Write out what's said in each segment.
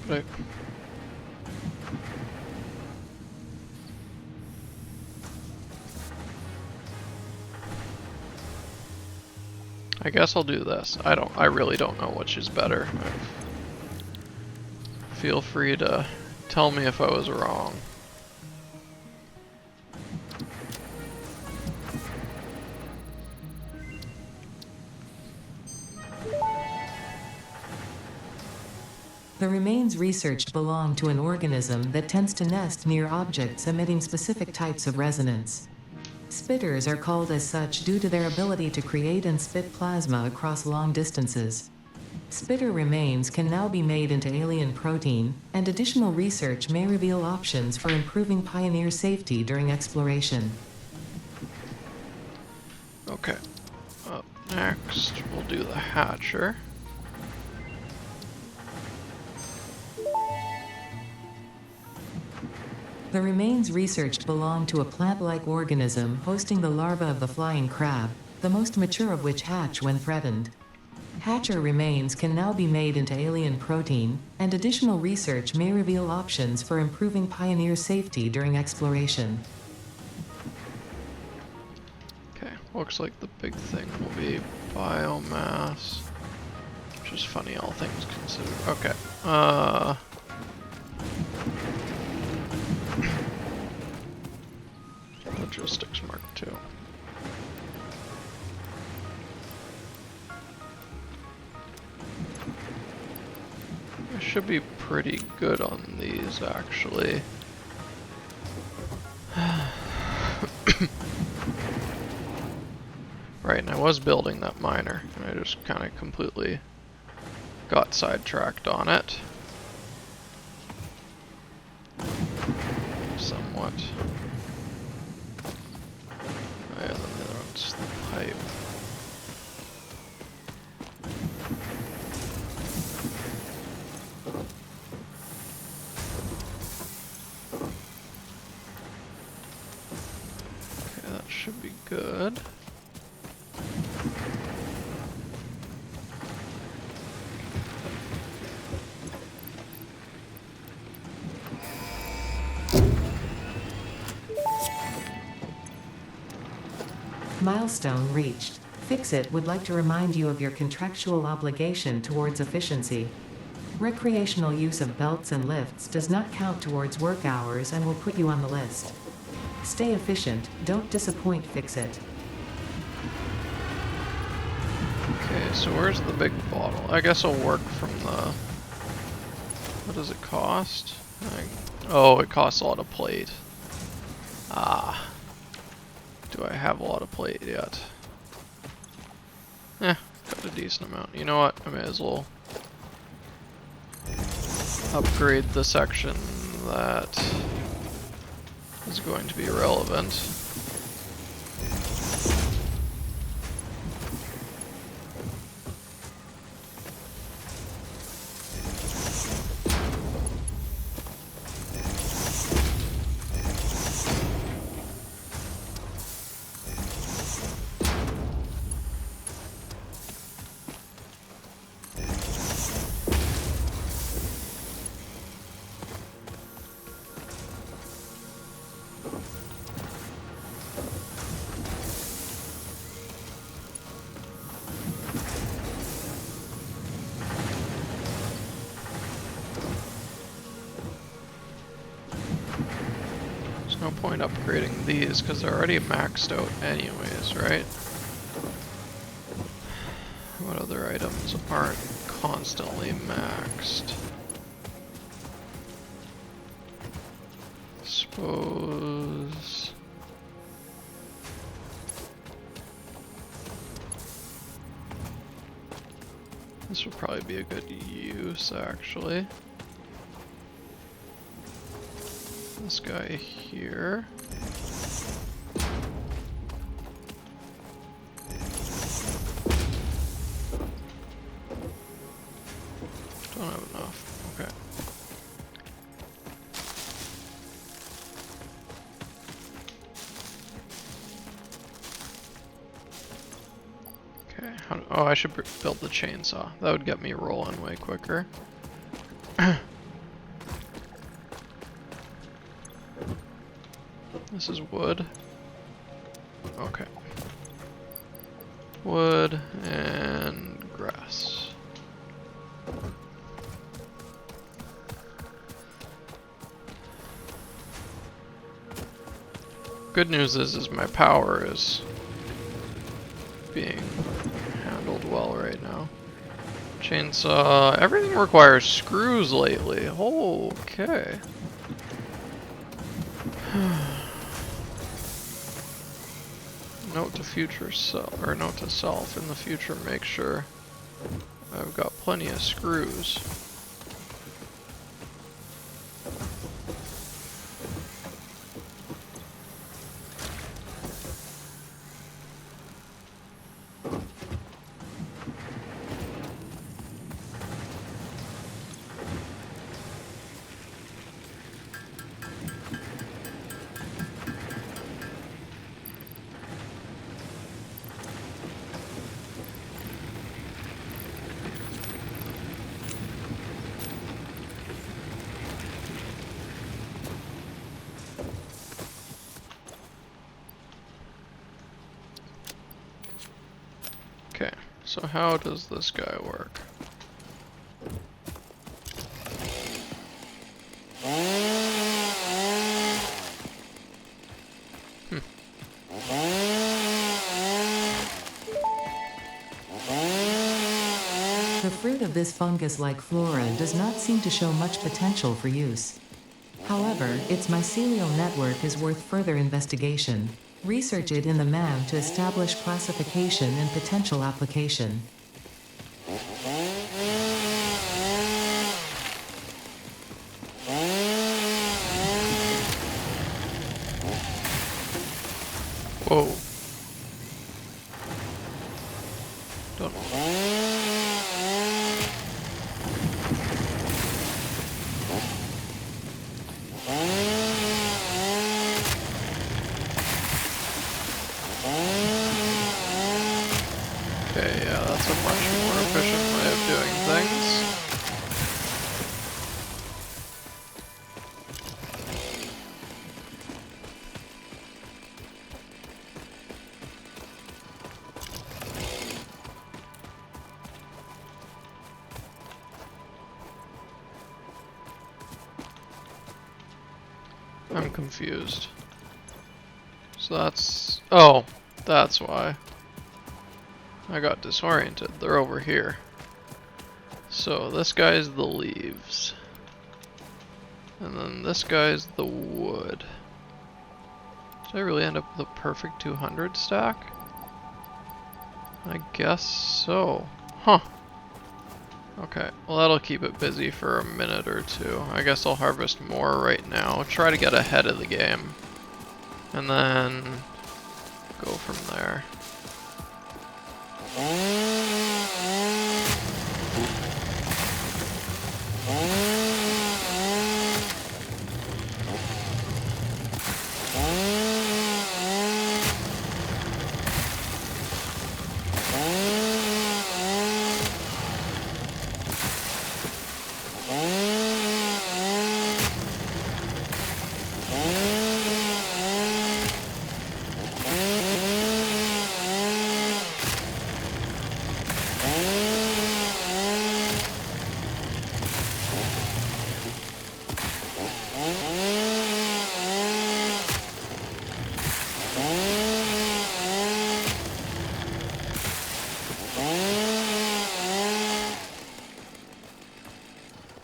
But I guess I'll do this. I really don't know which is better. Feel free to tell me if I was wrong. The remains researched belong to an organism that tends to nest near objects emitting specific types of resonance. Spitters are called as such due to their ability to create and spit plasma across long distances. Spitter remains can now be made into alien protein, and additional research may reveal options for improving Pioneer safety during exploration. Okay. Up next, we'll do the hatcher. The remains researched belong to a plant-like organism hosting the larva of the flying crab, the most mature of which hatch when threatened. Hatcher remains can now be made into alien protein, and additional research may reveal options for improving Pioneer safety during exploration. Okay, looks like the big thing will be biomass. Which is funny, all things considered. Okay, Logistics Mark II. I should be pretty good on these, actually. Right, and I was building that miner, and I just kind of completely got sidetracked on it. Somewhat. Oh yeah, then the other one's the pipe. Okay, that should be good. Milestone reached. Fix-It would like to remind you of your contractual obligation towards efficiency. Recreational use of belts and lifts does not count towards work hours and will put you on the list. Stay efficient, don't disappoint Fix-It. Okay, so where's the big bottle? I guess I'll work from the... What does it cost? Oh, it costs a lot of plate. Ah. Do I have a lot of plate yet? Got a decent amount. You know what? I may as well upgrade the section that is going to be relevant. No point upgrading these because they're already maxed out anyways, right? What other items aren't constantly maxed? Suppose... This would probably be a good use, actually. This guy here. Don't have enough. Okay. Okay. Oh, I should build the chainsaw. That would get me rolling way quicker. This is wood. Okay. Wood and grass. Good news is my power is being handled well right now. Chainsaw. Everything requires screws lately. Okay. Note to future self, or note to self in the future, make sure I've got plenty of screws. Okay, so how does this guy work? The fruit of this fungus-like flora does not seem to show much potential for use. However, its mycelial network is worth further investigation. Research it in the MAM to establish classification and potential application. Whoa. Don't. Okay, yeah, that's a much more efficient way of doing things. I'm confused. So that's... oh, that's why. I got disoriented. They're over here. So this guy's the leaves. And then this guy's the wood. Did I really end up with a perfect 200 stack? I guess so. Huh. Okay, well that'll keep it busy for a minute or two. I guess I'll harvest more right now. Try to get ahead of the game. And then go from there.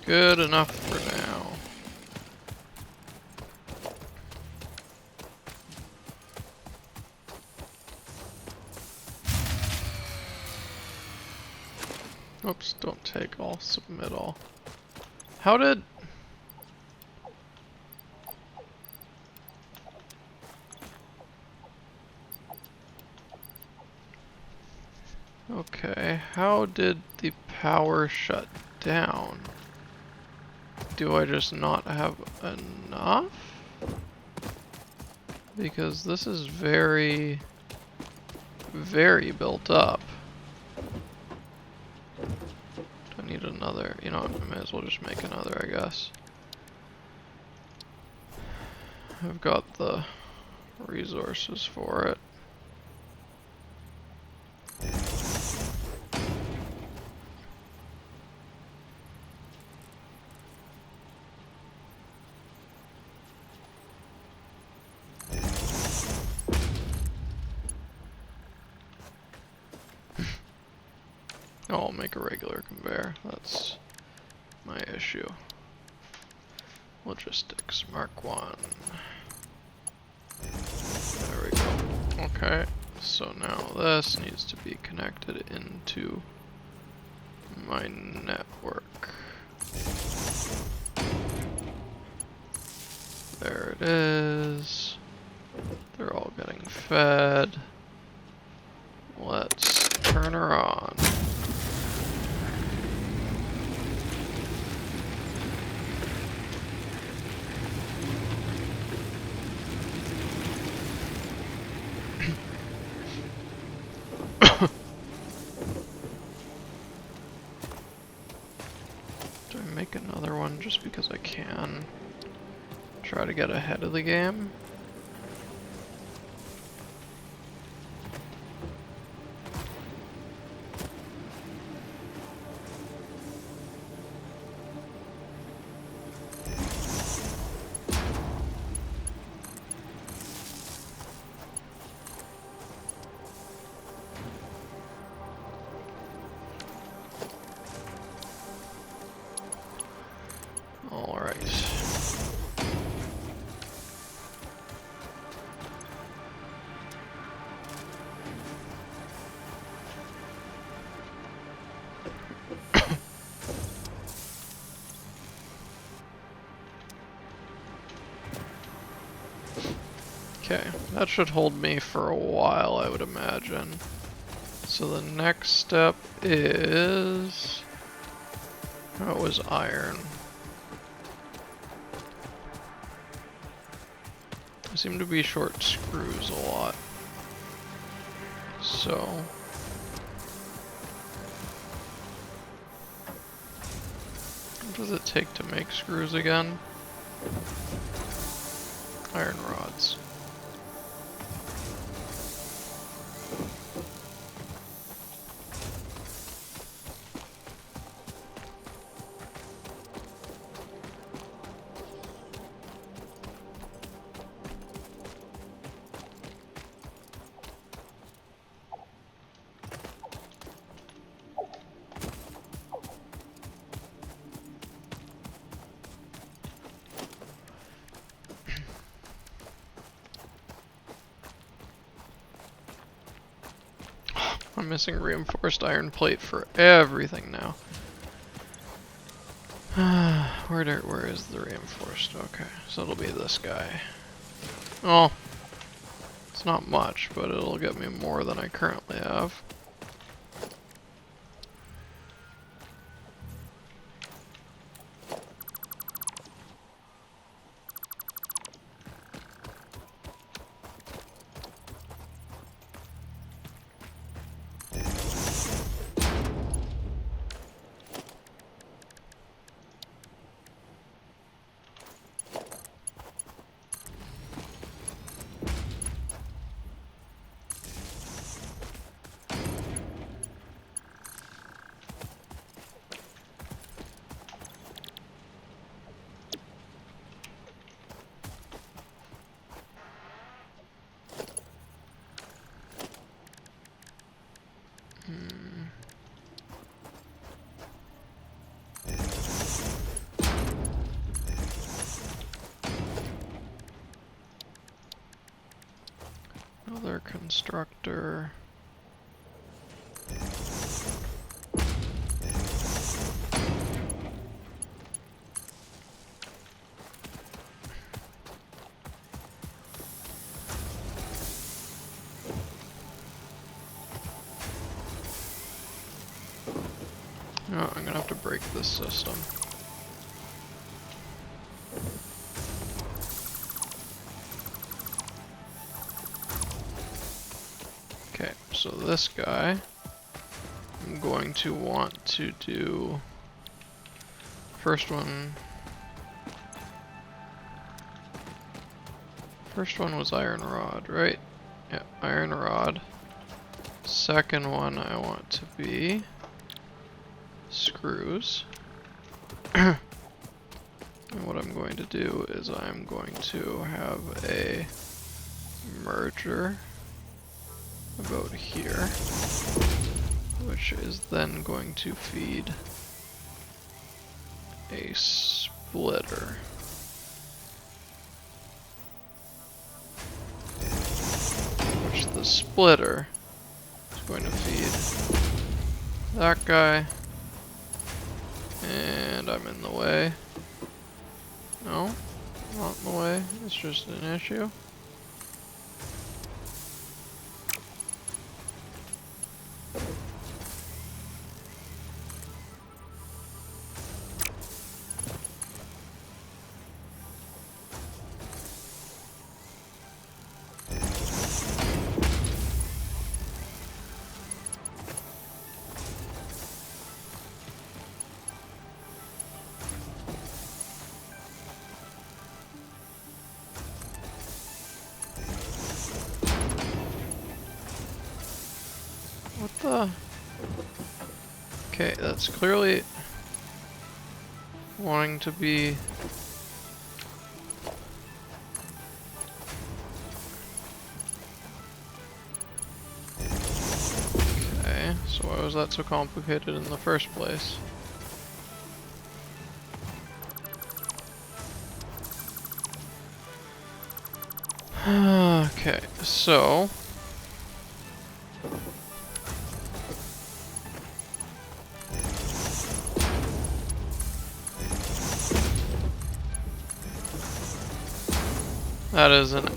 Good enough for now. Oops, don't take all, submit all. How did... okay, how did the power shut down? Do I just not have enough? Because this is very, very built up. Do I need another? You know what, I may as well just make another, I guess. I've got the resources for it. I'll make a regular conveyor. That's my issue. Logistics, Mark 1. There we go. Okay, so now this needs to be connected into my network. There it is. They're all getting fed. Let's turn her on. Do I make another one just because I can? Try to get ahead of the game? Alright. Okay, that should hold me for a while, I would imagine. So the next step is... Oh, it was iron. I seem to be short screws a lot. So... what does it take to make screws again? Iron rods. I'm missing reinforced iron plate for everything now. Where is the reinforced? Okay, so it'll be this guy. Oh, it's not much, but it'll get me more than I currently have. Another constructor. Oh, I'm gonna have to break this system. Okay, so this guy, I'm going to want to do first one First one was iron rod, right? Yeah, iron rod. Second one I want to be screws. And what I'm going to do is I'm going to have a merger about here, which is then going to feed a splitter. Which the splitter is going to feed that guy. And I'm in the way. No, not in the way. It's just an issue. What the? Okay, that's clearly wanting to be... Okay, so why was that so complicated in the first place? Okay, so... That is an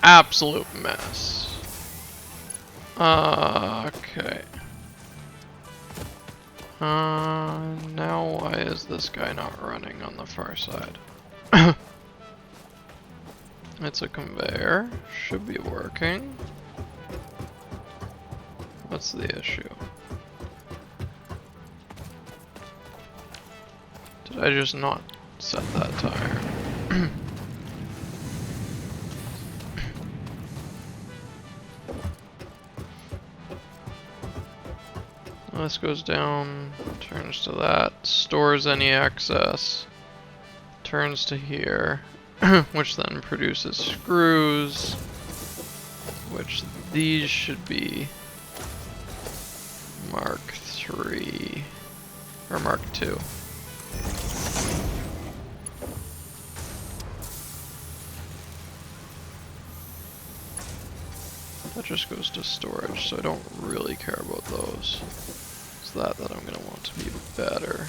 absolute mess. Okay. Now why is this guy not running on the far side? It's a conveyor. Should be working. What's the issue? Did I just not set that tire? This goes down, turns to that, stores any excess, turns to here, which then produces screws, which these should be Mark 3 or Mark 2. That just goes to storage, so I don't really care about those. It's that I'm going to want to be better.